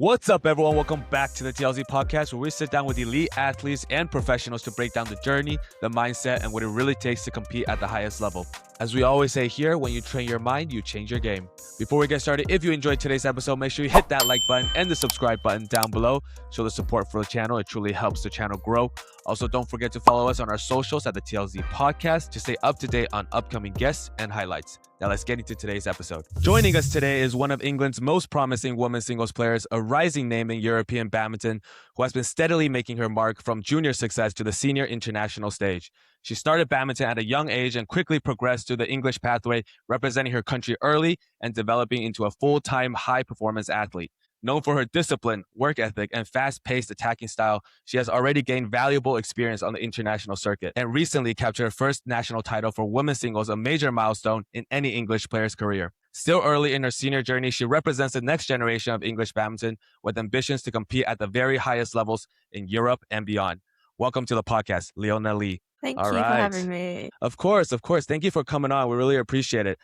What's up, everyone? Welcome back to the TLZ podcast, where we sit down with elite athletes and professionals to break down the journey, the mindset, and what it really takes to compete at the highest level. As we always say here, when you train your mind, you change your game. Before we get started, if you enjoyed today's episode, make sure you hit that like button and the subscribe button down below. Show the support for the channel. It truly helps the channel grow. Also, don't forget to follow us on our socials at the TLZ podcast to stay up to date on upcoming guests and highlights. Now let's get into today's episode. Joining us today is one of England's most promising women's singles players, a rising name in European badminton, who has been steadily making her mark from junior success to the senior international stage. She started badminton at a young age and quickly progressed through the English pathway, representing her country early and developing into a full-time high-performance athlete. Known for her discipline, work ethic, and fast-paced attacking style, she has already gained valuable experience on the international circuit and recently captured her first national title for women's singles, a major milestone in any English player's career. Still early in her senior journey, she represents the next generation of English badminton with ambitions to compete at the very highest levels in Europe and beyond. Welcome to the podcast, Leona Lee. Thank you for having me. Of course. Thank you for coming on. We really appreciate it.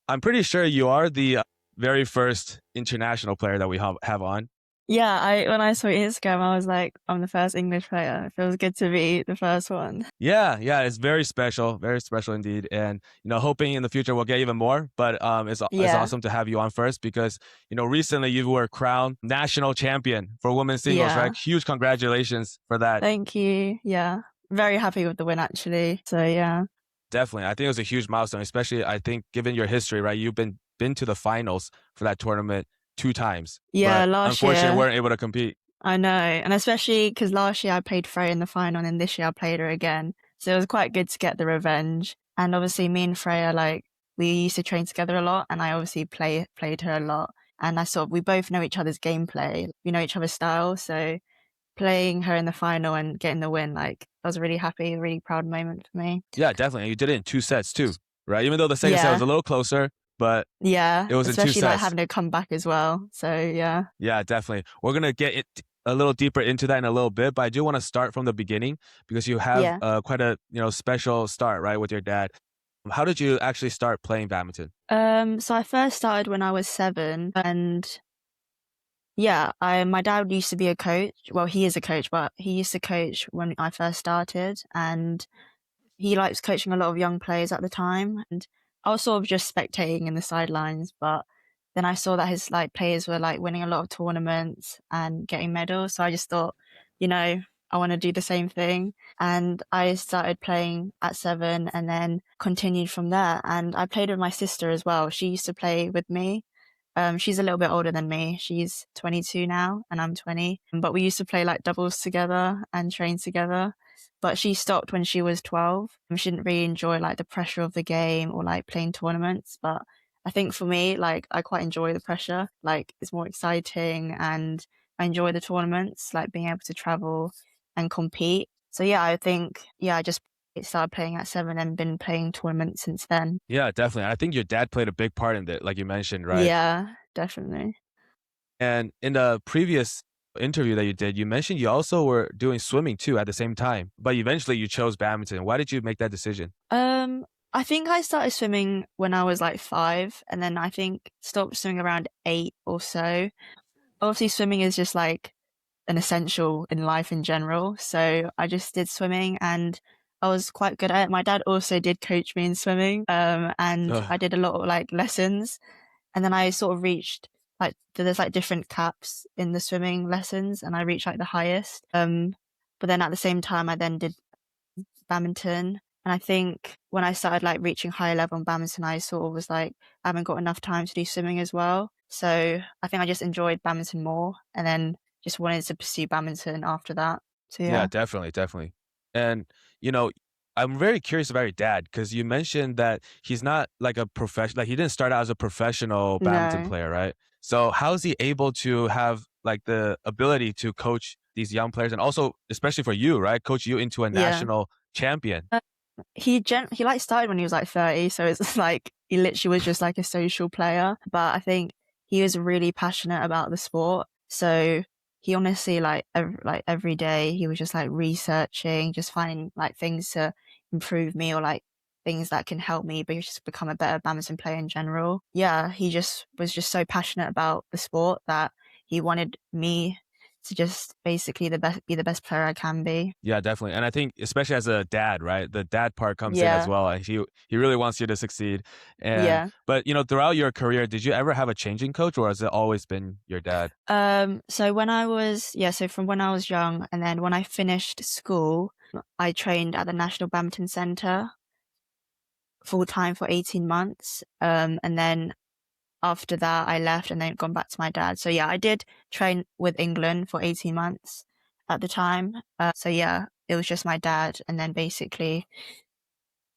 I'm pretty sure you are the very first international player that we have on. Yeah, when I saw Instagram, I was like, I'm the first English player. It feels good to be the first one. Yeah, it's very special indeed. And, hoping in the future we'll get even more, but it's awesome to have you on first because, recently you were crowned national champion for women's singles, right? Huge congratulations for that. Thank you. Yeah, very happy with the win, actually. So, yeah. Definitely. I think it was a huge milestone, especially, I think, given your history, right? You've been to the finals for that tournament 2 times. Yeah, last year. Unfortunately, weren't able to compete. I know. And especially because last year I played Freya in the final and this year I played her again. So it was quite good to get the revenge. And obviously me and Freya, we used to train together a lot and I obviously played her a lot. And we both know each other's gameplay. We know each other's style. So playing her in the final and getting the win, I was really happy, a really proud moment for me. Yeah, definitely. And you did it in 2 sets too, right? Even though the second set was a little closer. But yeah, it was especially in 2 sets. Having to come back as well. So yeah. Yeah, definitely. We're gonna get a little deeper into that in a little bit, but I do want to start from the beginning because you have quite a special start, right, with your dad. How did you actually start playing badminton? So I first started when I was 7, and my dad used to be a coach. Well, he is a coach, but he used to coach when I first started, and he likes coaching a lot of young players at the time, and I was sort of just spectating in the sidelines, but then I saw that his players were winning a lot of tournaments and getting medals. So I just thought, I want to do the same thing. And I started playing at 7 and then continued from there. And I played with my sister as well. She used to play with me. She's a little bit older than me. She's 22 now and I'm 20. But we used to play doubles together and train together. But she stopped when she was 12. She didn't really enjoy the pressure of the game or playing tournaments. But I think for me, I quite enjoy the pressure. It's more exciting and I enjoy the tournaments, being able to travel and compete. So yeah, I think, I just started playing at 7 and been playing tournaments since then. Yeah, definitely. I think your dad played a big part in it, like you mentioned, right? Yeah, definitely. And in the previous interview that you did, you mentioned you also were doing swimming too at the same time, but eventually you chose badminton. Why did you make that decision? I think I started swimming when I was 5, and then I think stopped swimming around 8 or so. Obviously swimming is just an essential in life in general, so I just did swimming and I was quite good at it. My dad also did coach me in swimming, and I did a lot of lessons, and then I sort of reached there's different caps in the swimming lessons and I reached the highest. But then at the same time I then did badminton, and I think when I started reaching higher level in badminton, I sort of was I haven't got enough time to do swimming as well. So I think I just enjoyed badminton more and then just wanted to pursue badminton after that. So Yeah, definitely. And I'm very curious about your dad because you mentioned that he's not a professional, he didn't start out as a professional badminton player, right? So how is he able to have the ability to coach these young players and also, especially for you, right, coach you into a national champion? He started when he was 30, so it's he literally was just a social player. But I think he was really passionate about the sport, so he honestly every day he was just researching, just finding things to improve me or things that can help me just become a better badminton player in general. Yeah, he just was so passionate about the sport that he wanted me to just basically be the best player I can be. Yeah, definitely. And I think especially as a dad, right? The dad part comes in as Yeah, well. And he really wants you to succeed. And yeah. but throughout your career, did you ever have a changing coach or has it always been your dad? So when I was, so from when I was young, and then when I finished school, I trained at the National Badminton Centre full time for 18 months. And then after that, I left and then gone back to my dad. So yeah, I did train with England for 18 months at the time. So yeah, it was just my dad, and then basically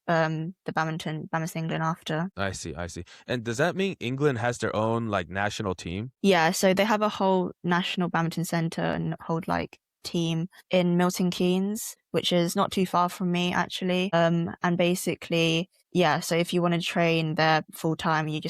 the badminton England after. I see, I see. And does that mean England has their own like national team? Yeah, so they have a whole national badminton centre and hold like team in Milton Keynes, which is not too far from me actually. And basically, yeah, so if you want to train there full time, you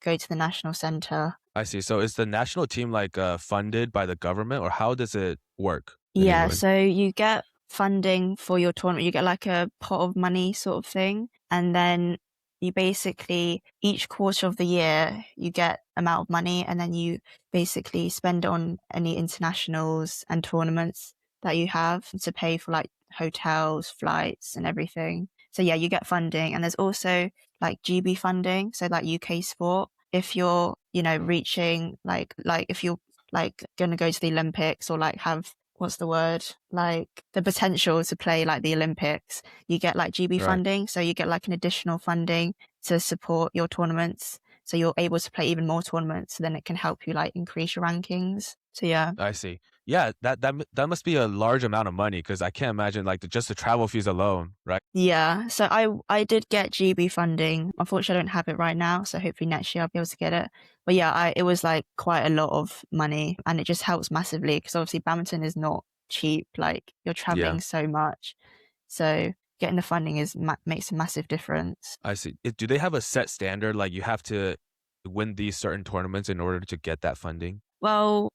go to the national centre. I see. So is the national team like funded by the government or how does it work in Yeah, England? so you get funding for your tournament. You get like a pot of money sort of thing. And then you basically, each quarter of the year, you get amount of money and then you basically spend on any internationals and tournaments that you have to pay for like hotels, flights and everything. So yeah, you get funding. And there's also like GB funding, so like UK sport. If you're, reaching like if you're like going to go to the Olympics or like have what's the word, like the potential to play like the Olympics, you get like GB Right. funding. So you get like an additional funding to support your tournaments. So you're able to play even more tournaments. So then it can help you like increase your rankings. So yeah. I see. Yeah, that must be a large amount of money because I can't imagine like just the travel fees alone, right? Yeah. So I did get GB funding. Unfortunately, I don't have it right now. So hopefully next year I'll be able to get it. But yeah, it was like quite a lot of money and it just helps massively because obviously badminton is not cheap. Like you're Yeah, traveling so much. So getting the funding makes a massive difference. I see. Do they have a set standard like you have to win these certain tournaments in order to get that funding? Well,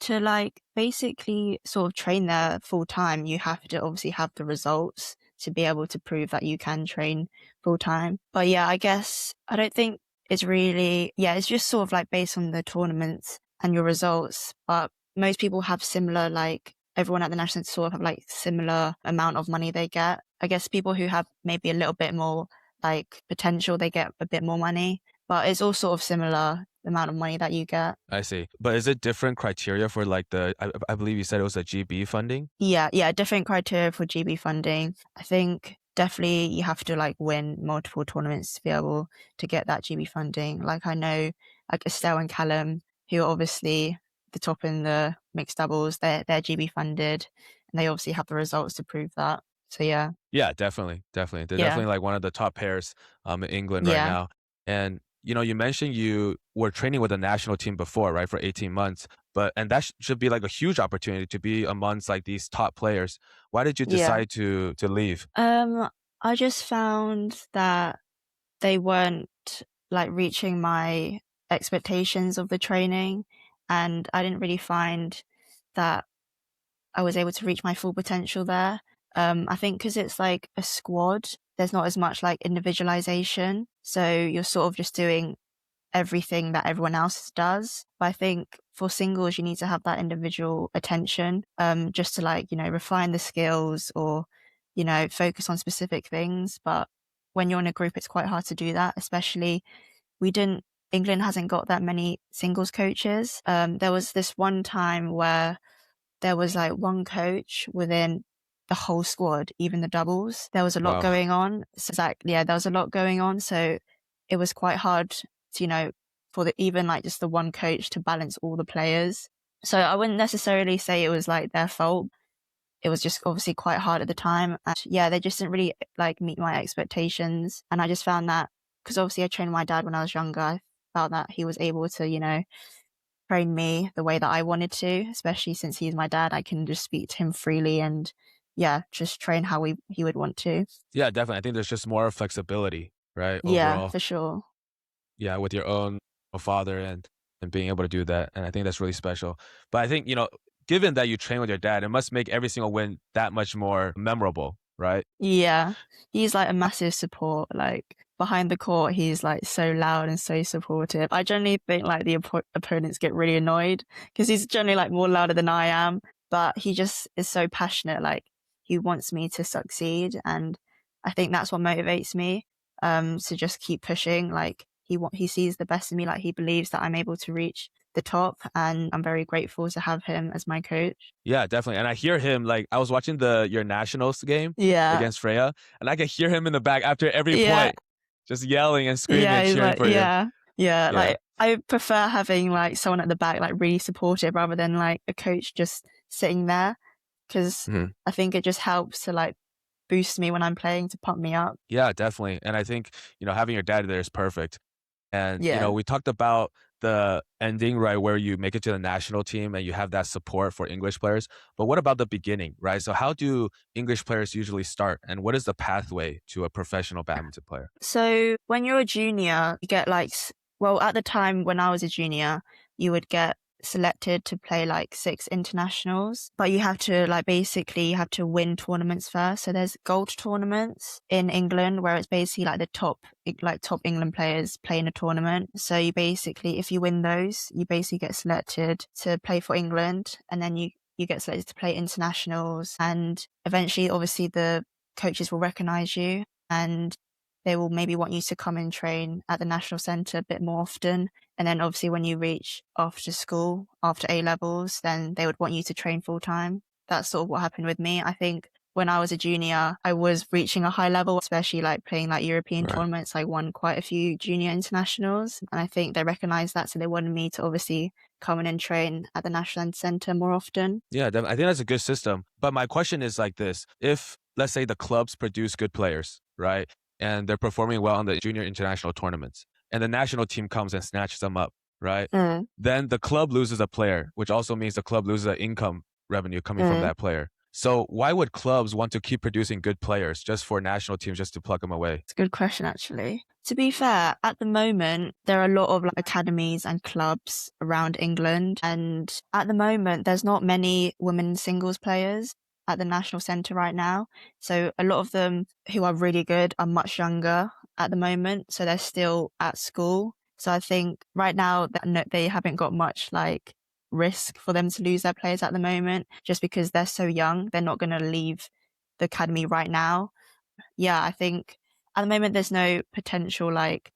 to like basically sort of train there full time, you have to obviously have the results to be able to prove that you can train full time. But yeah, I guess I don't think it's really, it's just sort of like based on the tournaments and your results. But most people have similar, like everyone at the national sort of have like similar amount of money they get. I guess people who have maybe a little bit more like potential, they get a bit more money, but it's all sort of similar the amount of money that you get. I see. But is it different criteria for like I believe you said it was a GB funding? Yeah, different criteria for GB funding. I think definitely you have to like win multiple tournaments to be able to get that GB funding. Like I know like Estelle and Callum, who are obviously the top in the mixed doubles, they're GB funded and they obviously have the results to prove that. So yeah. Yeah, definitely, definitely. They're Yeah. definitely like one of the top pairs in England right Yeah. now. And you mentioned you were training with the national team before, right, for 18 months. And that should be like a huge opportunity to be amongst like these top players. Why did you Yeah. decide to leave? I just found that they weren't like reaching my expectations of the training, and I didn't really find that I was able to reach my full potential there. I think because it's like a squad, there's not as much like individualization. So you're sort of just doing everything that everyone else does. But I think for singles, you need to have that individual attention, just to like, refine the skills or, focus on specific things. But when you're in a group, it's quite hard to do that, especially England hasn't got that many singles coaches. There was this one time where there was like one coach within the whole squad, even the doubles. There was a lot Wow. going on. So it's like, yeah, there was a lot going on. So it was quite hard to, for even like just the one coach to balance all the players. So I wouldn't necessarily say it was like their fault. It was just obviously quite hard at the time. And yeah, they just didn't really like meet my expectations. And I just found that because obviously I trained my dad when I was younger, I felt that he was able to, train me the way that I wanted to, especially since he's my dad. I can just speak to him freely and yeah, just train how he would want to. Yeah, definitely. I think there's just more flexibility, right? Yeah, Overall. for sure. Yeah, with your own father and being able to do that. And I think that's really special. But I think, given that you train with your dad, it must make every single win that much more memorable, right? Yeah. He's like a massive support. Like behind the court, he's like so loud and so supportive. I generally think like the opponents get really annoyed because he's generally like more louder than I am, but he just is so passionate. Like he wants me to succeed, and I think that's what motivates me to just keep pushing. Like he sees the best in me. Like he believes that I'm able to reach the top, and I'm very grateful to have him as my coach. Yeah, definitely. And I hear him, like, I was watching your nationals game Yeah, against Freya, and I could hear him in the back after every yeah, point, just yelling and screaming yeah. and He's cheering like, for you. yeah, yeah. Yeah. Like I prefer having like someone at the back, like really supportive, rather than like a coach just sitting there, because Mhm. I think it just helps to like boost me when I'm playing, to pump me up. Yeah, definitely. And I think, having your dad there is perfect. And, Yeah. we talked about the ending, right, where you make it to the national team and you have that support for English players. But what about the beginning, right? So how do English players usually start? And what is the pathway to a professional badminton player? So when you're a junior, you get like, well, at the time when I was a junior, you would get selected to play like 6 internationals, but you have to like basically you have to win tournaments first. So there's gold tournaments in England where it's basically like the top England players play in a tournament. So you basically, if you win those, you basically get selected to play for England, and then you get selected to play internationals, and eventually obviously the coaches will recognize you, and they will maybe want you to come and train at the national centre a bit more often. And then obviously when you reach after school, after A levels, then they would want you to train full time. That's sort of what happened with me. I think when I was a junior, I was reaching a high level, especially like playing like European Right. tournaments. I won quite a few junior internationals, and I think they recognized that. So they wanted me to obviously come in and train at the national centre more often. Yeah, I think that's a good system. But my question is like this. If, let's say, the clubs produce good players, right? And they're performing well on the junior international tournaments, and the national team comes and snatches them up, right? Mm, Then the club loses a player, which also means the club loses the income revenue coming from mm. that player. So why would clubs want to keep producing good players just for national teams just to plug them away? It's a good question, actually. To be fair, at the moment, there are a lot of like academies and clubs around England. And at the moment, there's not many women singles players at the national centre right now. So a lot of them who are really good are much younger at the moment. So they're still at school. So I think right now they haven't got much like risk for them to lose their players at the moment, just because they're so young. They're not going to leave the academy right now. Yeah, I think at the moment there's no potential like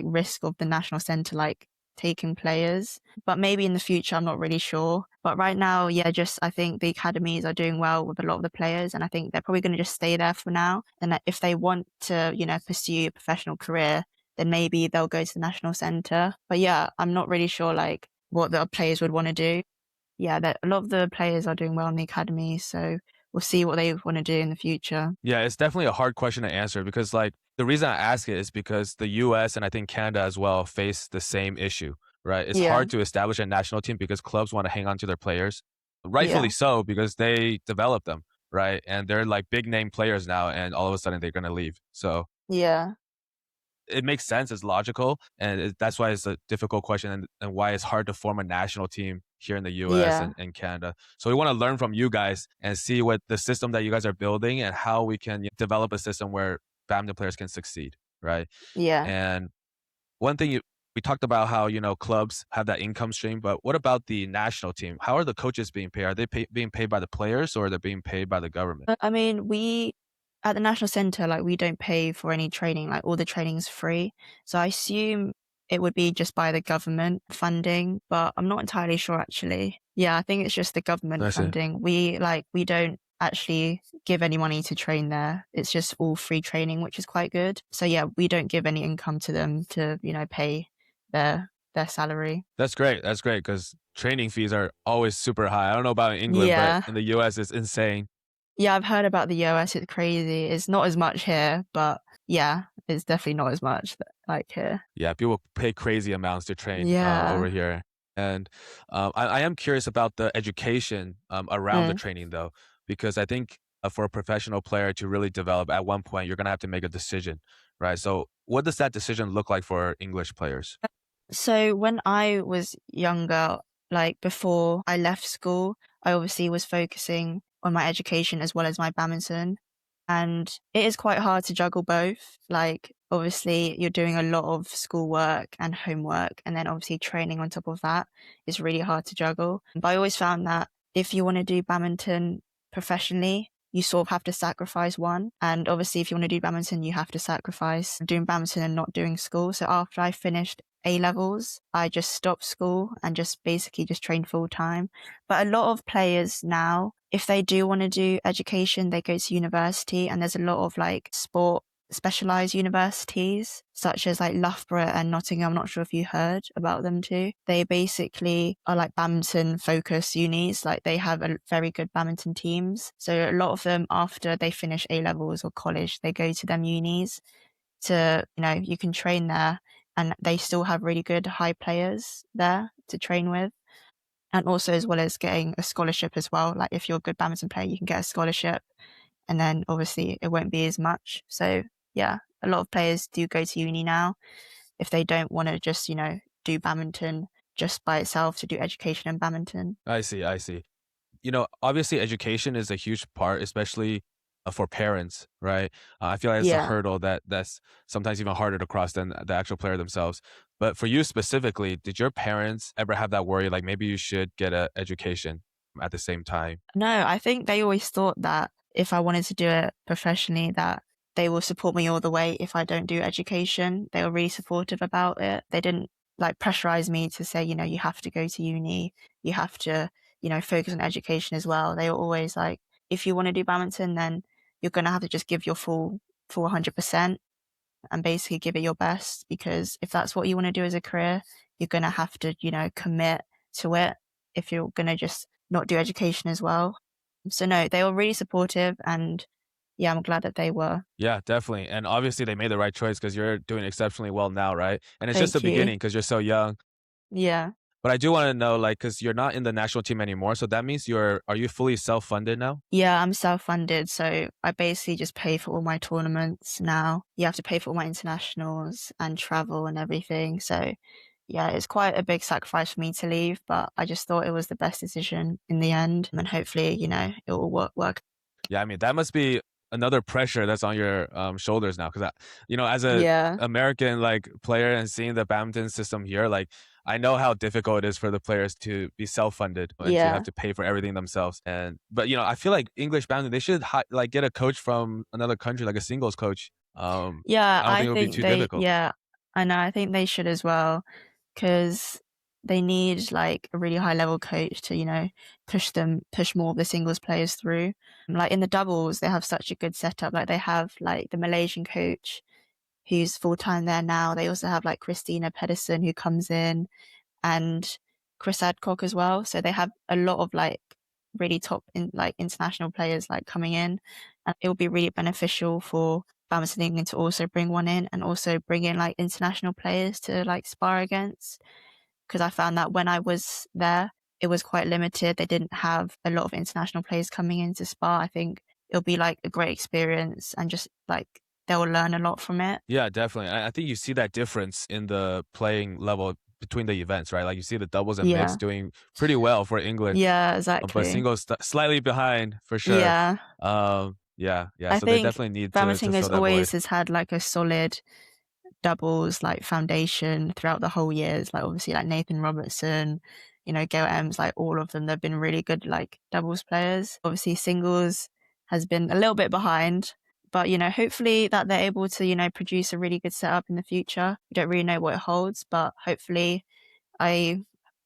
risk of the national centre like taking players, but maybe in the future, I'm not really sure. But right now, yeah, just I think the academies are doing well with a lot of the players, and I think they're probably going to just stay there for now. And that if they want to, pursue a professional career, then maybe they'll go to the national centre. But yeah, I'm not really sure like what the players would want to do. Yeah, that a lot of the players are doing well in the academy, so we'll see what they want to do in the future. Yeah, it's definitely a hard question to answer because, like, the reason I ask it is because the US and I think Canada as well face the same issue, right? It's Yeah, hard to establish a national team because clubs want to hang on to their players, yeah, rightfully so, because they develop them, right? And they're like big name players now, and all of a sudden they're going to leave. So yeah, it makes sense, it's logical, and that's why it's a difficult question and why it's hard to form a national team here in the US yeah, and Canada. So we want to learn from you guys and see what the system that you guys are building and how we can develop a system where badminton players can succeed, right? yeah. And one thing we talked about how, clubs have that income stream, but what about the national team? How are the coaches being paid? Are they being paid by the players or are they being paid by the government? I mean, we at the national centre, like we don't pay for any training, like all the training's free. So I assume it would be just by the government funding, but I'm not entirely sure actually. Yeah, I think it's just the government That's it. funding. We don't actually give any money to train there. It's just all free training, which is quite good. So yeah, we don't give any income to them to, pay their salary. That's great. That's great because training fees are always super high. I don't know about in England, but Yeah. in the US, it's insane. Yeah, I've heard about the US. It's crazy. It's not as much here, but yeah, it's definitely not as much like here. Yeah, people pay crazy amounts to train over Yeah. here. And I am curious about the education around the Mm. training, though, because I think for a professional player to really develop, at one point, you're going to have to make a decision, right? So, what does that decision look like for English players? So when I was younger, like before I left school, I obviously was focusing on my education as well as my badminton. And it is quite hard to juggle both. Like obviously you're doing a lot of schoolwork and homework, and then obviously training on top of that is really hard to juggle. But I always found that if you want to do badminton professionally, you sort of have to sacrifice one. And obviously, if you want to do badminton, you have to sacrifice doing badminton and not doing school. So after I finished A levels, I just stopped school and just basically just trained full time. But a lot of players now, if they do want to do education, they go to university, and there's a lot of like sport specialized universities such as like Loughborough and Nottingham. I'm not sure if you heard about them too. They basically are like badminton focused unis. Like they have a very good badminton teams. So a lot of them, after they finish A levels or college, they go to them unis to, you can train there, and they still have really good high players there to train with. And also, as well as getting a scholarship as well. Like if you're a good badminton player, you can get a scholarship, and then obviously it won't be as much. So yeah, a lot of players do go to uni now if they don't want to just, do badminton just by itself, to do education and badminton. I see. I see. Obviously education is a huge part, especially for parents, right? I feel like it's a Yeah. hurdle that's sometimes even harder to cross than the actual player themselves. But for you specifically, did your parents ever have that worry, like maybe you should get an education at the same time? No, I think they always thought that if I wanted to do it professionally, that they will support me all the way if I don't do education. They were really supportive about it. They didn't like pressurize me to say, you have to go to uni, you have to, focus on education as well. They were always like, if you want to do badminton, then you're going to have to just give your full 100% and basically give it your best, because if that's what you want to do as a career, you're going to have to, commit to it if you're going to just not do education as well. So no, they were really supportive, and yeah, I'm glad that they were. Yeah, definitely. And obviously they made the right choice because you're doing exceptionally well now, right? And it's just the Thank you. beginning because you're so young. Yeah. But I do want to know, like, because you're not in the national team anymore, so that means are you fully self-funded now? Yeah, I'm self-funded, so I basically just pay for all my tournaments now. You have to pay for all my internationals and travel and everything. So yeah, it's quite a big sacrifice for me to leave, but I just thought it was the best decision in the end. And hopefully, it will work. Yeah, I mean, that must be another pressure that's on your shoulders now. Because, as a Yeah. American like player and seeing the badminton system here, like I know how difficult it is for the players to be self-funded and to have Yeah. to pay for everything themselves. But I feel like English badminton, they should like get a coach from another country, like a singles coach. Yeah, I don't think it would be too difficult. yeah, I know, I think they should as well, because they need like a really high level coach to, push more of the singles players through. Like in the doubles, they have such a good setup. Like they have like the Malaysian coach who's full time there now. They also have like Christina Pedersen who comes in, and Chris Adcock as well. So they have a lot of like really top international players like coming in, and it will be really beneficial for Badminton England to also bring one in, and also bring in like international players to like spar against. Because I found that when I was there, it was quite limited. They didn't have a lot of international players coming in to spar. I think it'll be like a great experience, and just like they'll learn a lot from it. Yeah, definitely. I think you see that difference in the playing level between the events, right? Like you see the doubles and mix Yeah. doing pretty well for England, Yeah, but exactly. singles slightly behind for sure. Yeah. Yeah, yeah. I So they think definitely need to Badminton fill that void. has had like a solid doubles like foundation throughout the whole years. Like obviously like Nathan Robertson, Gail Ems, like all of them, they've been really good like doubles players. Obviously singles has been a little bit behind, but hopefully that they're able to, produce a really good setup in the future. We don't really know what it holds, but hopefully I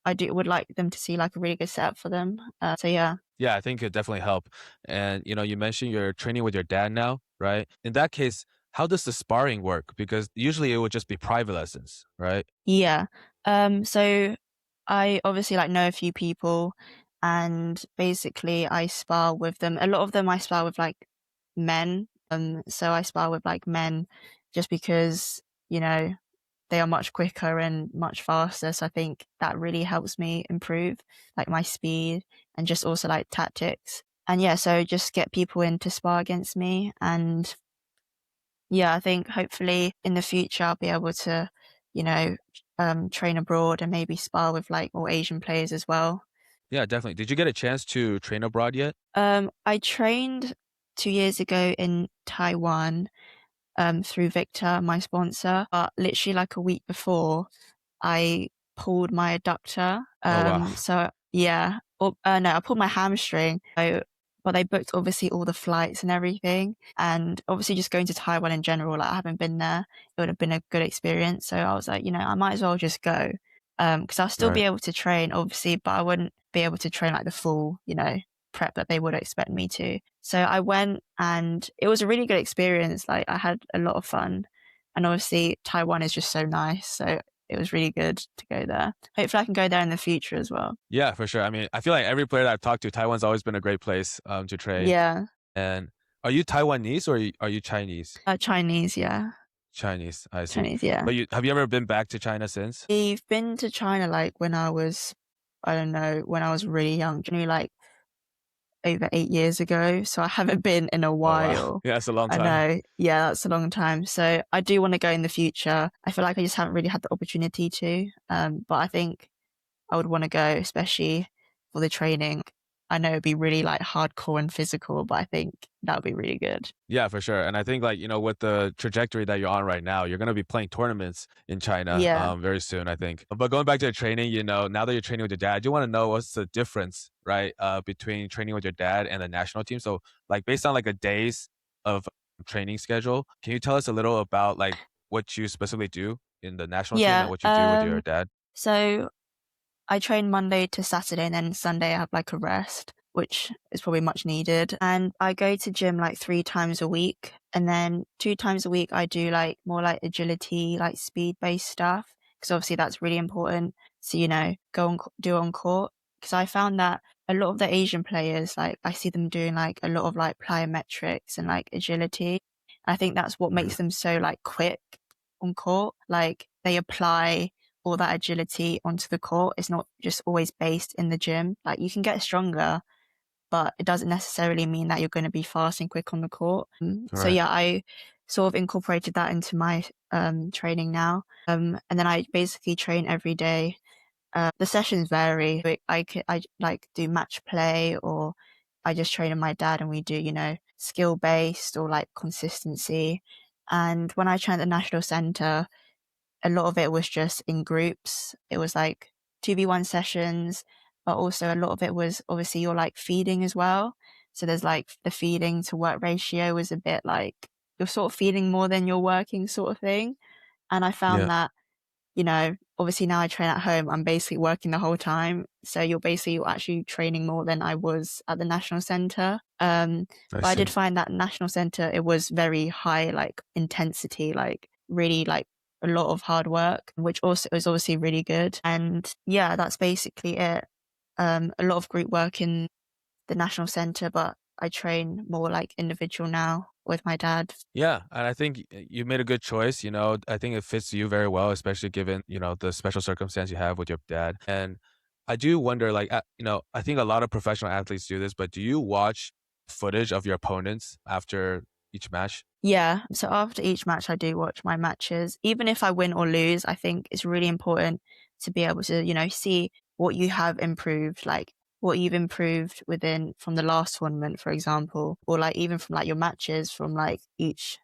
would like them to see like a really good setup for them. So yeah. Yeah, I think it definitely help. And you mentioned you're training with your dad now, right? In that case, how does the sparring work? Because usually it would just be private lessons, right? Yeah. So I obviously like know a few people, and basically I spar with them. A lot of them I spar with like men. So I spar with like men just because, they are much quicker and much faster. So I think that really helps me improve like my speed and just also like tactics. And yeah, so just get people in to spar against me, and yeah, I think hopefully in the future I'll be able to, you know, train abroad and maybe spar with like more Asian players as well. Yeah, definitely. Did you get a chance to train abroad yet? I trained 2 years ago in Taiwan. through Victor, my sponsor. But literally like a week before, I pulled my adductor. Oh wow. So yeah, no, I pulled my hamstring. So, but they booked obviously all the flights and everything. And obviously just going to Taiwan in general, like I haven't been there, it would have been a good experience. So I was like, I might as well just go. Because I'll still be Right. able to train, obviously, but I wouldn't be able to train like the full, prep that they would expect me to. So I went and it was a really good experience. Like I had a lot of fun. And obviously Taiwan is just so nice. So it was really good to go there. Hopefully I can go there in the future as well. Yeah, for sure. I mean, I feel like every player that I've talked to, Taiwan's always been a great place to train. Yeah. And are you Taiwanese or are you Chinese? Chinese, yeah. Chinese, I see. Chinese, yeah. But have you ever been back to China since? I've been to China like when I was, I don't know, when I was really young, like over 8 years ago. So I haven't been in a Oh wow. while. Yeah, it's a long I time. know. Yeah, that's a long time. So I do want to go in the future. I feel like I just haven't really had the opportunity to. But I think I would want to go, especially for the training. I know it'd be really like hardcore and physical, but I think that would be really good. Yeah, for sure. And I think like, with the trajectory that you're on right now, you're going to be playing tournaments in China Yeah. very soon, I think. But going back to the training, now that you're training with your dad, I do want to know what's the difference, right, between training with your dad and the national team. So like based on like a days of training schedule, can you tell us a little about like what you specifically do in the national team and Yeah. what you do with your dad? So I train Monday to Saturday and then Sunday I have like a rest, which is probably much needed. And I go to gym like 3 times a week. And then 2 times a week I do like more like agility, like speed based stuff. Cause obviously that's really important. So, go on, do on court. Cause I found that a lot of the Asian players, like I see them doing like a lot of like plyometrics and like agility. I think that's what Mhm. makes them so like quick on court. Like they apply all that agility onto the court. It's not just always based in the gym. Like you can get stronger, but it doesn't necessarily mean that you're going to be fast and quick on the court. So Right. yeah, I sort of incorporated that into my training now. And then I basically train every day. The sessions vary. I like do match play or I just train with my dad and we do, skill based or like consistency. And when I train at the national center, a lot of it was just in groups. It was like 2v1 sessions, but also a lot of it was obviously you're like feeding as well. So there's like the feeding to work ratio was a bit like you're sort of feeding more than you're working sort of thing. And I found Yeah, that, obviously now I train at home, I'm basically working the whole time. So you're actually training more than I was at the national center. I But I see. did find that national center, it was very high, like intensity, like really like a lot of hard work, which also was obviously really good. And yeah, that's basically it. A lot of group work in the national center, but I train more like individual now with my dad. Yeah, and I think you made a good choice. I think it fits you very well, especially given, the special circumstance you have with your dad. And I do wonder, like, I think a lot of professional athletes do this, but do you watch footage of your opponents after each match? Yeah. So after each match, I do watch my matches. Even if I win or lose, I think it's really important to be able to, see what you have improved, like what you've improved within from the last tournament, for example, or like even from like your matches from like each,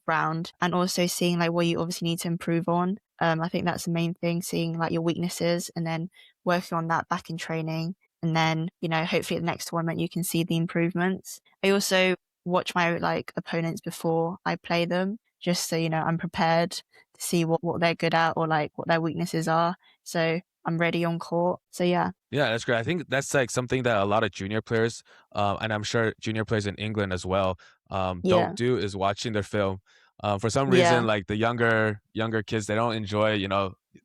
round. And also seeing like what you obviously need to improve on. I think that's the main thing, seeing like your weaknesses and then working on that back in training. And then, hopefully at the next tournament you can see the improvements. I also watch my like opponents before I play them, just so I'm prepared to see what they're good at or like what their weaknesses are. So I'm ready on court. So yeah, Yeah, that's great. I think that's like something that a lot of junior players, and I'm sure junior players in England as well, don't yeah, do is watching their film. For some reason, yeah, like the younger kids, they don't enjoy,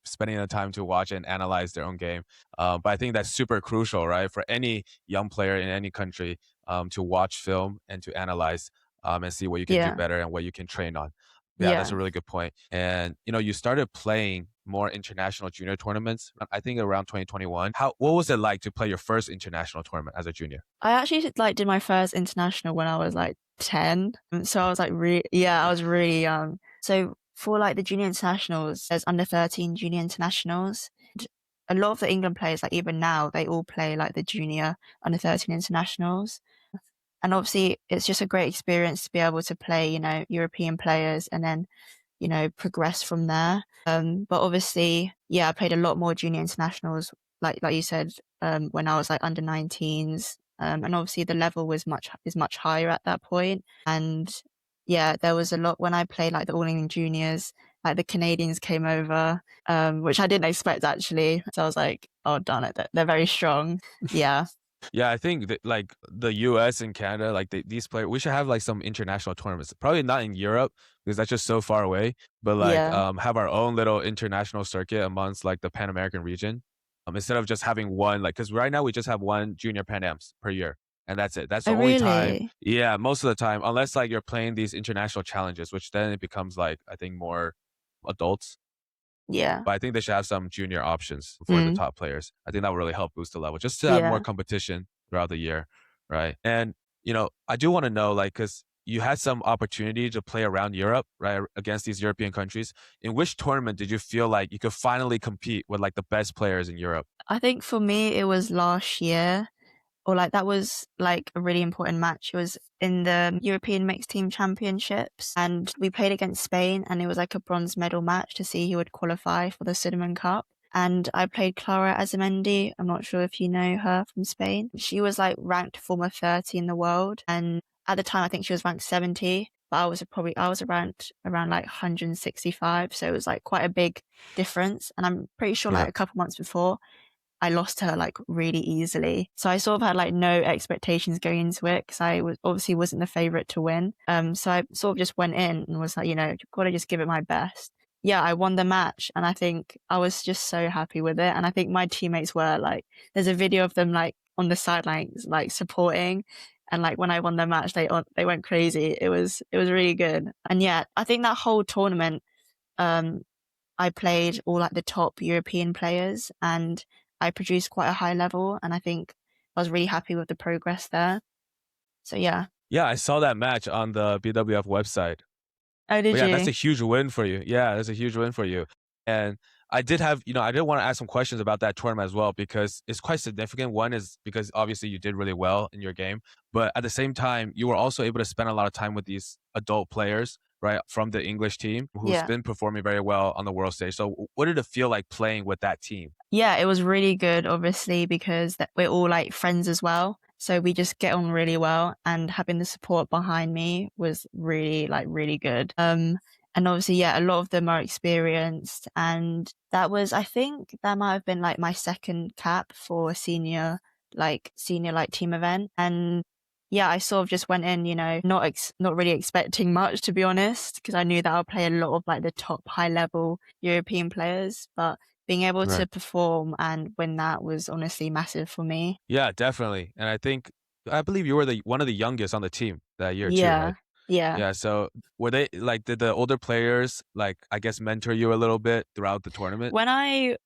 spending the time to watch and analyze their own game. But I think that's super crucial, right, for any young player in any country, to watch film and to analyze, and see what you can do yeah, better and what you can train on. Yeah, that's yeah. a really good point. And you started playing more international junior tournaments, I think around 2021. What was it like to play your first international tournament as a junior? I actually like did my first international when I was like 10. So I was like yeah, I was really young. So for like the junior internationals, there's under 13 junior internationals. A lot of the England players, like even now, they all play like the junior under 13 internationals. And obviously, it's just a great experience to be able to play, European players and then, progress from there. But obviously, yeah, I played a lot more junior internationals, like you said, when I was like under 19s. And obviously the level is much higher at that point. And yeah, there was a lot when I played like the All England juniors, like the Canadians came over, which I didn't expect actually. So I was like, oh darn it, they're very strong. Yeah. Yeah, I think that like the US and Canada, like these players, we should have like some international tournaments. Probably not in Europe because that's just so far away, but like Yeah. have our own little international circuit amongst like the Pan American region. Instead of just having one, like, because right now we just have one junior Pan Ams per year, and that's it. That's the Oh, only time. really? Yeah, most of the time, unless like you're playing these international challenges, which then it becomes like I think more adults. Yeah. But I think they should have some junior options for the Mm. top players. I think that would really help boost the level, just to have more Yeah. competition throughout the year, right? And I do want to know, like, because you had some opportunity to play around Europe, right, against these European countries. In which tournament did you feel like you could finally compete with like the best players in Europe? I think for me, it was last year, or like that was like a really important match. It was in the European Mixed Team Championships, and we played against Spain, and it was like a bronze medal match to see who would qualify for the Cinnamon Cup. And I played Clara Azamendi. I'm not sure if you know her from Spain. She was like ranked former 30 in the world, and at the time I think she was ranked 70. But I was around like 165, so it was like quite a big difference. And I'm pretty sure Yeah. like a couple months before, I lost her like really easily. So I sort of had like no expectations going into it because I was obviously wasn't the favorite to win. So I sort of just went in and was like, you've got to just give it my best. Yeah, I won the match and I think I was just so happy with it. And I think my teammates were like, there's a video of them like on the sidelines, like supporting. And like when I won the match, they went crazy. It was really good. And yeah, I think that whole tournament, um, I played all like the top European players and I produced quite a high level. And I think I was really happy with the progress there. So yeah. Yeah, I saw that match on the BWF website. Oh, But did yeah, that's you? a huge win for you. Yeah, that's a huge win for you. And I did have, I did want to ask some questions about that tournament as well because it's quite significant. One is because obviously you did really well in your game, but at the same time, you were also able to spend a lot of time with these adult players, right, from the English team who's Yeah. been performing very well on the world stage. So what did it feel like playing with that team? Yeah, it was really good, obviously, because we're all like friends as well. So we just get on really well and having the support behind me was really, like really good. And obviously, yeah, a lot of them are experienced and I think that might have been like my second cap for a senior like team event. And yeah, I sort of just went in, not really expecting much to be honest, because I knew that I'll play a lot of like the top high level European players, but being able Right. to perform and win that was honestly massive for me. Yeah, definitely. And I believe you were one of the youngest on the team that year too, Yeah. right? Yeah. Yeah, so were they like did the older players like I guess mentor you a little bit throughout the tournament? When I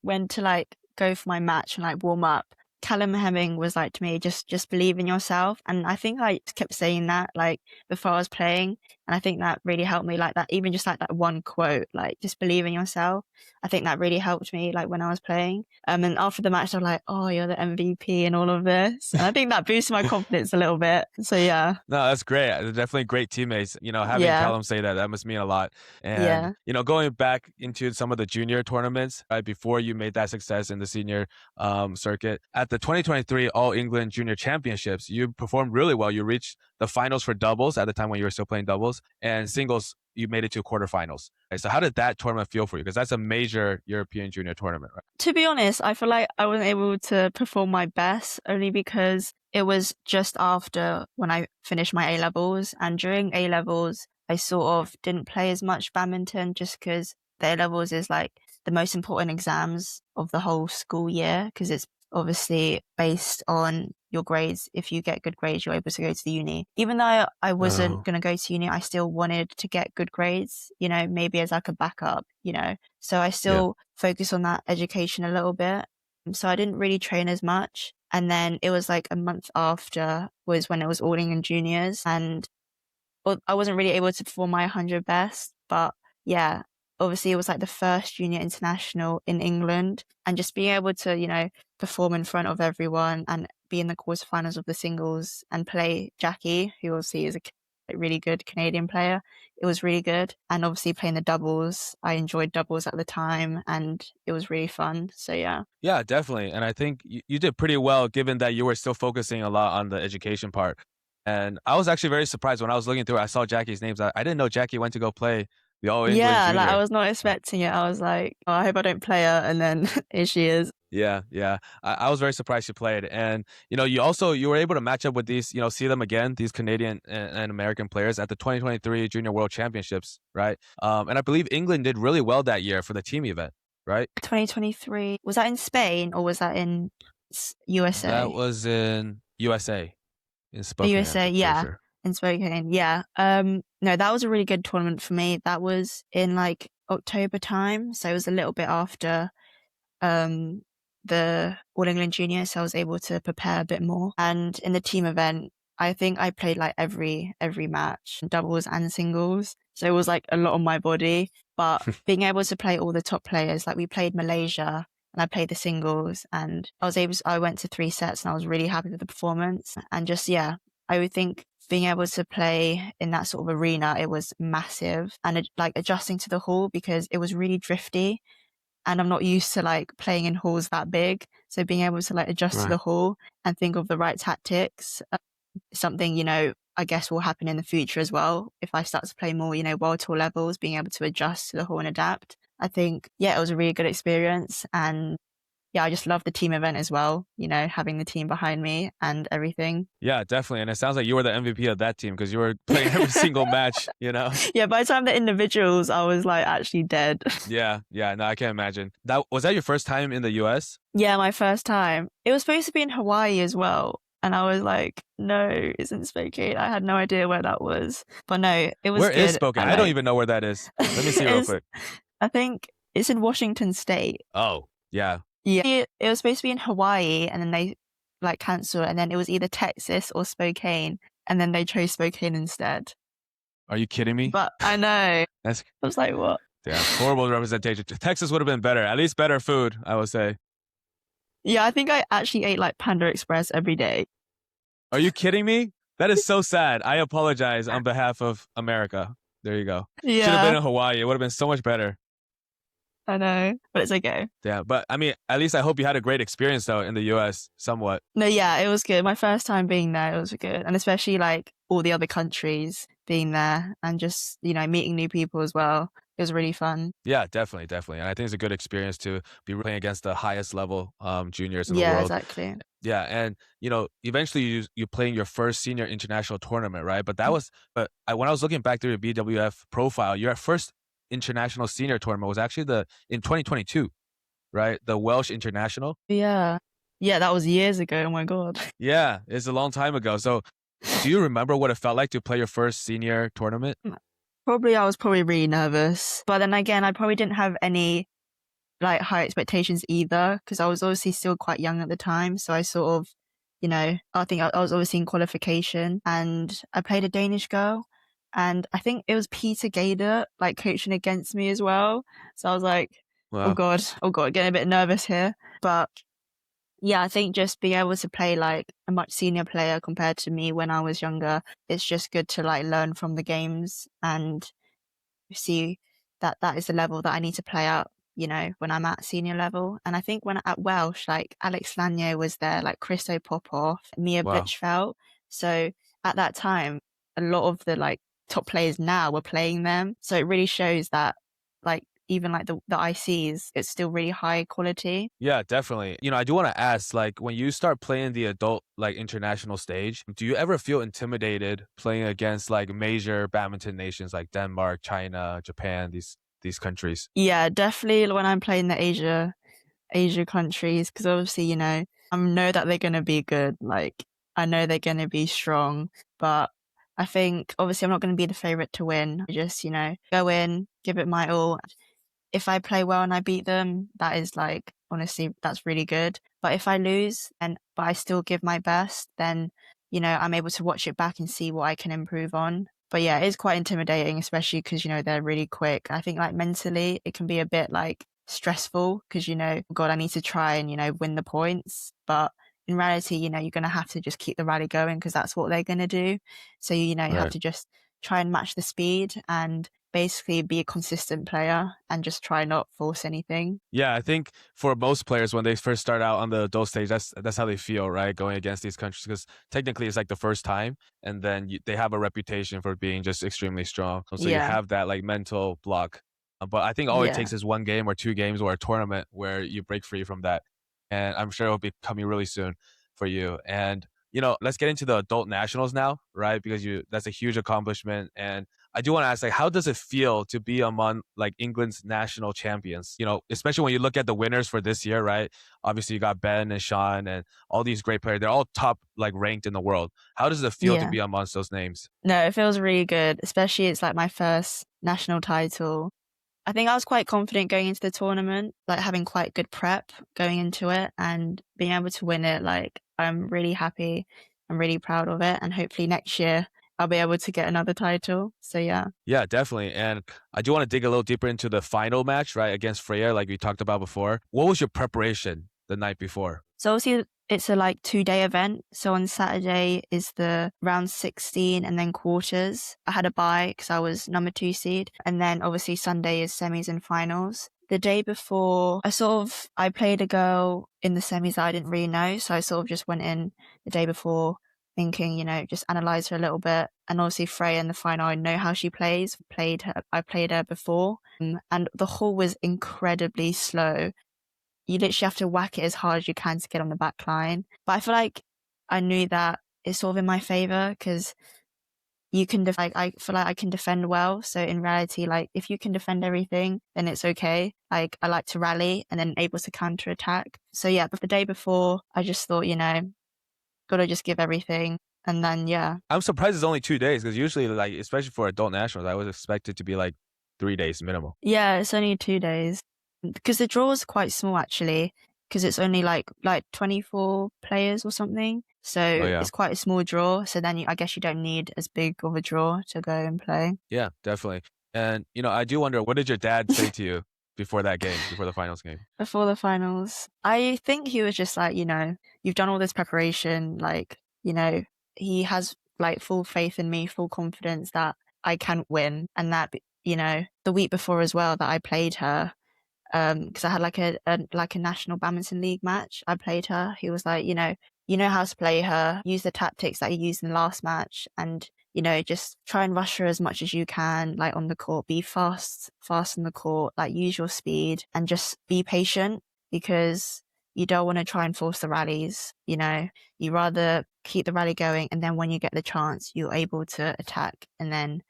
went to like go for my match and like warm up, Callum Hemming was like to me, just believe in yourself. And I think I kept saying that like before I was playing. And I think that really helped me like that, even just like that one quote, like just believe in yourself. I think that really helped me like when I was playing. And after the match, I was like, oh, you're the MVP and all of this. And I think that boosted my confidence a little bit. So yeah. No, that's great. They're definitely great teammates. Having Yeah. Callum say that must mean a lot. And, Yeah. going back into some of the junior tournaments, right, before you made that success in the senior circuit, at the 2023 All England Junior Championships, you performed really well. You reached the finals for doubles at the time when you were still playing doubles, and singles, you made it to quarterfinals. Right? So how did that tournament feel for you? Because that's a major European junior tournament, right? To be honest, I feel like I wasn't able to perform my best only because it was just after when I finished my A levels. And during A levels, I sort of didn't play as much badminton just because the A levels is like the most important exams of the whole school year because it's obviously based on your grades. If you get good grades, you're able to go to the uni. Even though I wasn't going to go to uni, I still wanted to get good grades, maybe as like a backup, So I Yeah. still focus on that education a little bit. So I didn't really train as much. And then it was like a month after was when it was All England juniors. And I wasn't really able to perform my 100 best. But yeah, obviously it was like the first junior international in England. And just being able to, perform in front of everyone and be in the quarterfinals of the singles and play Jackie, who obviously is a really good Canadian player. It was really good. And obviously playing the doubles, I enjoyed doubles at the time and it was really fun. So yeah. Yeah, definitely. And I think you did pretty well given that you were still focusing a lot on the education part. And I was actually very surprised when I was looking through it. I saw Jackie's names. I didn't know Jackie went to go play the All England Yeah, like I Junior. was not expecting it. I was like, oh, I hope I don't play her. And then here she is. Yeah, yeah. I was very surprised you played. And, you were able to match up with these, see them again, these Canadian and American players at the 2023 Junior World Championships, right? And I believe England did really well that year for the team event, right? 2023, was that in Spain or was that in USA? That was in USA, in The Spokane. USA, I'm yeah. pretty sure. In Spokane, yeah. No, that was a really good tournament for me. That was in like October time, so it was a little bit after the All England Junior, so I was able to prepare a bit more. And in the team event, I think I played like every match, doubles and singles. So it was like a lot on my body. But being able to play all the top players, like we played Malaysia and I played the singles and I went to 3 sets and I was really happy with the performance. And just, yeah, I would think being able to play in that sort of arena, it was massive. And like adjusting to the hall because it was really drifty. And I'm not used to like playing in halls that big. So being able to like adjust to the hall and think of the right tactics, something, I guess will happen in the future as well. If I start to play more, world tour levels, being able to adjust to the hall and adapt. I think, yeah, it was a really good experience. And yeah, I just love the team event as well, having the team behind me and everything. Yeah, definitely. And it sounds like you were the MVP of that team because you were playing every single match, Yeah, by the time the individuals, I was like actually dead. Yeah, no, I can't imagine. Was that your first time in the US? Yeah, my first time. It was supposed to be in Hawaii as well. And I was like, no, it's in Spokane. I had no idea where that was. But no, it was good. Where is Spokane? I don't even know where that is. Let me see real quick. I think it's in Washington State. Oh, yeah. Yeah, it was supposed to be in Hawaii and then they like canceled, and then it was either Texas or Spokane, and then they chose Spokane instead. Are you kidding me? But I know. I was like, what? Yeah, horrible representation. Texas would have been better. At least better food, I would say. Yeah, I think I actually ate like Panda Express every day. Are you kidding me? That is so sad. I apologize on behalf of America. There you go. Yeah. Should have been in Hawaii. It would have been so much better. I know, but it's okay. Yeah, but I mean, at least I hope you had a great experience though in the US, somewhat. No, yeah, it was good. My first time being there, it was good. And especially like all the other countries being there and just, meeting new people as well. It was really fun. Yeah, definitely. And I think it's a good experience to be playing against the highest level juniors in the Yeah, world. exactly. Yeah, and eventually you playing your first senior international tournament, right? But when I was looking back through your BWF profile, your first international senior tournament was actually in 2022, right? The Welsh International. Yeah, that was years ago. Oh my god. Yeah, it's a long time ago. So, do you remember what it felt like to play your first senior tournament? I was probably really nervous, but then again, I probably didn't have any like high expectations either because I was obviously still quite young at the time. So I sort of, I think I was obviously in qualification and I played a Danish girl and I think it was Peter Gader like coaching against me as well. So I was like, wow. oh God, getting a bit nervous here. But yeah, I think just being able to play like a much senior player compared to me when I was younger, it's just good to like learn from the games and see that is the level that I need to play at, when I'm at senior level. And I think when at Welsh, like Alex Lanier was there, like Christo Popov, Mia Blichfeld. So at that time, a lot of the like top players now were playing them. So it really shows that like even like the ICs, it's still really high quality. Yeah, definitely. I do want to ask, like, when you start playing the adult, like, international stage, do you ever feel intimidated playing against, like, major badminton nations like Denmark, China, Japan, these countries? Yeah, definitely when I'm playing the Asia countries, because obviously, I know that they're going to be good. Like, I know they're going to be strong, but I think, obviously, I'm not going to be the favorite to win. I just, go in, give it my all. If I play well and I beat them, that is like, honestly, that's really good. But if I lose but I still give my best, then, I'm able to watch it back and see what I can improve on. But yeah, it is quite intimidating, especially because, they're really quick. I think like mentally, it can be a bit like stressful because, God, I need to try and, win the points. But in reality, you're going to have to just keep the rally going because that's what they're going to do. So, you have Right. to just try and match the speed and basically be a consistent player and just try not force anything. Yeah, I think for most players when they first start out on the adult stage, that's how they feel, right? Going against these countries because technically it's like the first time, and then they have a reputation for being just extremely strong. So you Yeah. have that like mental block. But I think all it Yeah. takes is one game or two games or a tournament where you break free from that, and I'm sure it'll be coming really soon for you. And let's get into the adult nationals now, right? Because that's a huge accomplishment. And I do want to ask, like, how does it feel to be among like England's national champions? Especially when you look at the winners for this year, right? Obviously, you got Ben and Sean and all these great players. They're all top like ranked in the world. How does it feel to Yeah. be amongst those names? No, it feels really good, especially it's like my first national title. I think I was quite confident going into the tournament, like having quite good prep going into it and being able to win it. Like, I'm really happy. I'm really proud of it. And hopefully next year I'll be able to get another title. So, yeah. Yeah, definitely. And I do want to dig a little deeper into the final match, right, against Freya, like we talked about before. What was your preparation the night before? So obviously it's a like 2-day event. So on Saturday is the round 16 and then quarters. I had a bye because I was number 2 seed. And then obviously Sunday is semis and finals. The day before, I played a girl in the semis that I didn't really know. So I sort of just went in the day before thinking, just analyze her a little bit. And obviously Freya in the final, I know how she plays. I played her before. And the hall was incredibly slow. You literally have to whack it as hard as you can to get on the back line. But I feel like I knew that it's sort of in my favor because I feel like I can defend well. So in reality, like if you can defend everything, then it's okay. Like I like to rally and then able to counter attack. So yeah, but the day before, I just thought, gotta just give everything. And then, yeah. I'm surprised it's only 2 days because usually, like, especially for adult nationals, I was expected to be like 3 days minimum. Yeah, it's only 2 days. Because the draw is quite small, actually, because it's only like 24 players or something. So it's quite a small draw. So then I guess you don't need as big of a draw to go and play. Yeah, definitely. And, I do wonder, what did your dad say to you before that game, before the finals game? Before the finals, I think he was just like, you've done all this preparation. Like, he has like full faith in me, full confidence that I can win. And that, the week before as well that I played her, because I had like a national badminton league match. I played her. He was like, you know how to play her. Use the tactics that you used in the last match, and just try and rush her as much as you can, like on the court. Be fast on the court. Like use your speed and just be patient because you don't want to try and force the rallies. You rather keep the rally going, and then when you get the chance, you're able to attack, and then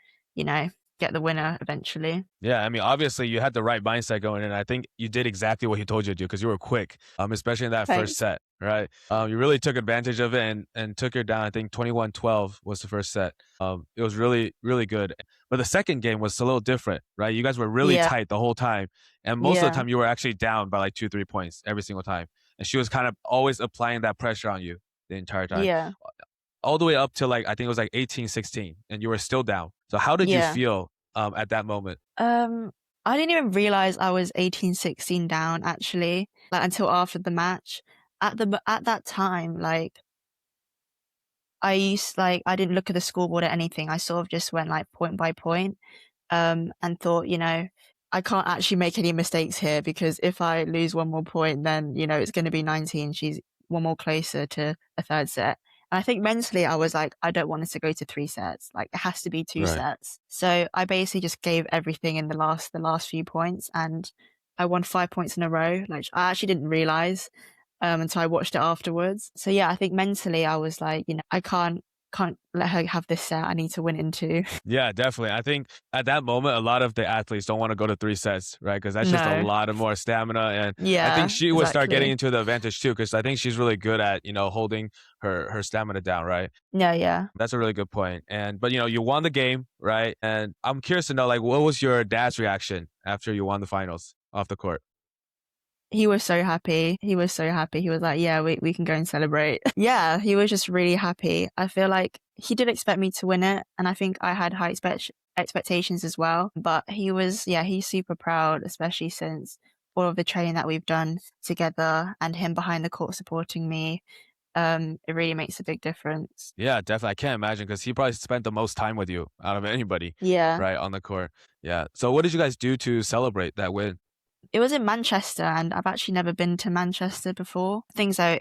get the winner eventually. Yeah, I mean, obviously you had the right mindset going in. I think you did exactly what he told you to do because you were quick, especially in that first set, right? You really took advantage of it and took her down. I think 21-12 was the first set. It was really, really good. But the second game was a little different, right? You guys were really tight the whole time. And most of the time you were actually down by like 2-3 points every single time. And she was kind of always applying that pressure on you the entire time. Yeah. All the way up to like, I think it was like 18-16 and you were still down. So how did you feel at that moment? I didn't even realize I was 18-16 down actually, like until after the match. At that time, like I didn't look at the scoreboard or anything. I sort of just went like point by point, and thought, I can't actually make any mistakes here because if I lose one more point, then it's going to be 19. She's one more closer to a third set. And I think mentally I was like, I don't want us to go to 3 sets. Like it has to be 2 sets. So I basically just gave everything in the last few points, and I won 5 points in a row. Like I actually didn't realize until I watched it afterwards. So yeah, I think mentally I was like, I can't let her have this set. I need to win in 2. Yeah, definitely. I think at that moment, a lot of the athletes don't want to go to 3 sets, right? Because that's just a lot of more stamina. And I think she would start getting into the advantage too, because I think she's really good at, holding her stamina down, right? Yeah. That's a really good point. But you won the game, right? And I'm curious to know, like, what was your dad's reaction after you won the finals off the court? He was so happy. He was like, yeah, we can go and celebrate. Yeah, he was just really happy. I feel like he did expect me to win it. And I think I had high expectations as well. But he's super proud, especially since all of the training that we've done together and him behind the court supporting me, it really makes a big difference. Yeah, definitely. I can't imagine because he probably spent the most time with you out of anybody, Yeah. right, on the court. Yeah. So what did you guys do to celebrate that win? It was in Manchester, and I've actually never been to Manchester before. Things so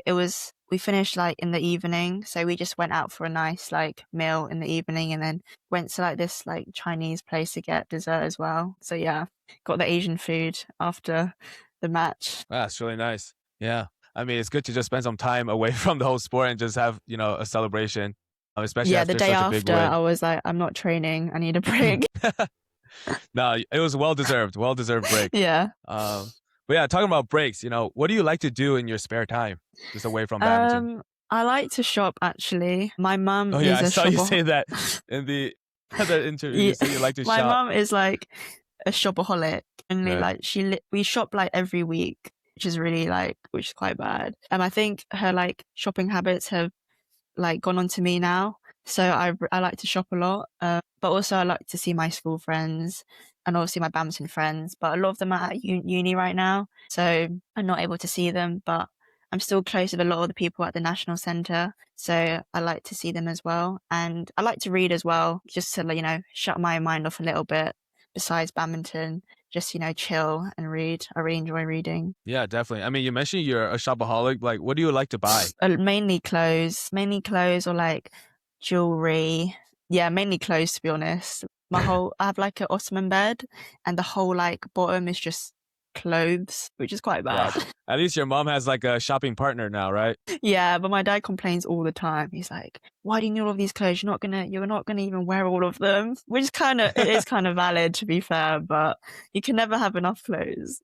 we finished like in the evening, so we just went out for a nice like meal in the evening, and then went to like this like Chinese place to get dessert as well. So yeah, got the Asian food after the match. Ah, that's really nice. Yeah. I mean, it's good to just spend some time away from the whole sport and just have, a celebration, especially Yeah, the after day such a big after, win. I was like, I'm not training. I need a break. No, it was well-deserved break. Yeah. But yeah, talking about breaks, what do you like to do in your spare time, just away from badminton? I like to shop actually. My mum Oh yeah, I is a saw you shopaholic. say that in the other interview. You say you like to My shop. mum is like a shopaholic, and Right. like we shop like every week, which is really which is quite bad. I think her like shopping habits have like gone on to me now. So I like to shop a lot, but also I like to see my school friends and obviously my badminton friends. But a lot of them are at uni right now, so I'm not able to see them. But I'm still close with a lot of the people at the National Centre, so I like to see them as well. And I like to read as well, just to shut my mind off a little bit. Besides badminton, just chill and read. I really enjoy reading. Yeah, definitely. I mean, you mentioned you're a shopaholic. Like, what do you like to buy? Mainly clothes or like jewelry. Yeah, mainly clothes to be honest. I have like an ottoman bed, and the whole like bottom is just clothes, which is quite bad. Wow. At least your mom has like a shopping partner now, right? Yeah, but my dad complains all the time. He's like, "Why do you need all of these clothes? You're not gonna even wear all of them." Which is it is kind of valid to be fair, but you can never have enough clothes,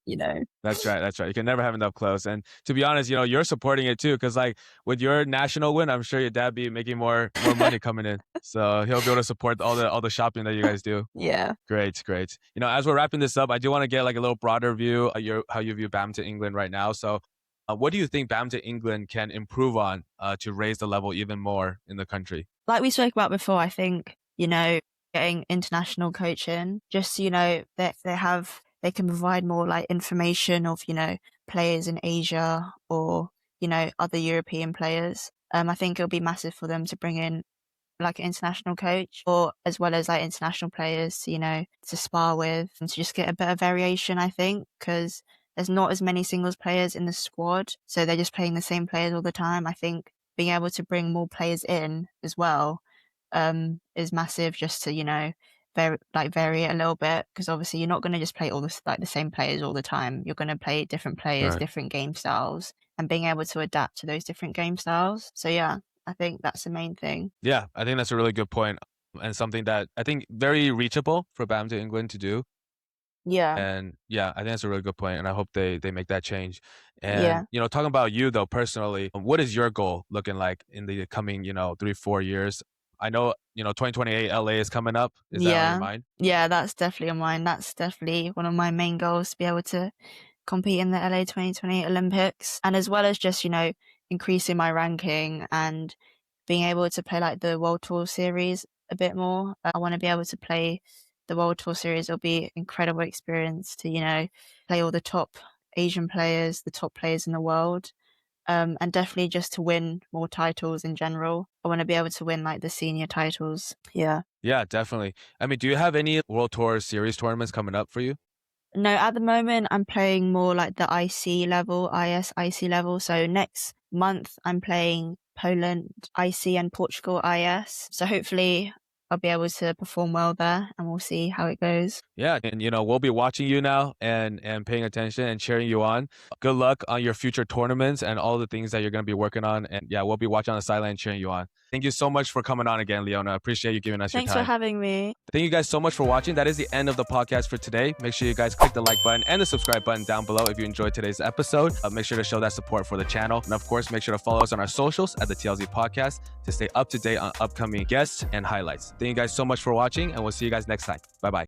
That's right. That's right. You can never have enough clothes. And to be honest, you're supporting it too, because like with your national win, I'm sure your dad be making more money coming in, so he'll be able to support all the shopping that you guys do. Yeah. Great, great. As we're wrapping this up, I do want to get like a little broader view of how you view badminton England right now. So, what do you think badminton England can improve on to raise the level even more in the country? Like we spoke about before, I think getting international coaching, just they can provide more like information of players in Asia or other European players. I think it'll be massive for them to bring in like an international coach, or as well as like international players, to spar with and to just get a bit of variation, I think, because there's not as many singles players in the squad, so they're just playing the same players all the time. I think being able to bring more players in as well is massive, just to vary it a little bit, because obviously you're not going to just play all this like the same players all the time. You're going to play different players, Right. different game styles, and being able to adapt to those different game styles. So yeah, I think that's the main thing. Yeah, I think that's a really good point, and something that I think very reachable for badminton England to do. Yeah. And yeah, I think that's a really good point, and I hope they make that change. Yeah. And talking about you though personally, what is your goal looking like in the coming 3-4 years? I know 2028 LA is coming up. Is that on your mind? Yeah, that's definitely on mine. That's definitely one of my main goals, to be able to compete in the LA 2028 Olympics, and as well as just increasing my ranking and being able to play like the World Tour Series a bit more. I want to be able to play the World Tour Series. It'll be an incredible experience to play all the top Asian players, the top players in the world, and definitely just to win more titles in general. I want to be able to win like the senior titles. Yeah. Yeah, definitely. I mean, do you have any World Tour Series tournaments coming up for you? No, at the moment I'm playing more like the IC level, IC level. So next month I'm playing Poland IC and Portugal IS. So hopefully I'll be able to perform well there, and we'll see how it goes. Yeah, and we'll be watching you now and paying attention and cheering you on. Good luck on your future tournaments and all the things that you're going to be working on. And yeah, we'll be watching on the sideline cheering you on. Thank you so much for coming on again, Leona. Appreciate you giving us Thanks your time. for having me. Thank you guys so much for watching. That is the end of the podcast for today. Make sure you guys click the like button and the subscribe button down below if you enjoyed today's episode. Make sure to show that support for the channel. And of course, make sure to follow us on our socials at the TLZ Podcast to stay up to date on upcoming guests and highlights. Thank you guys so much for watching, and we'll see you guys next time. Bye-bye.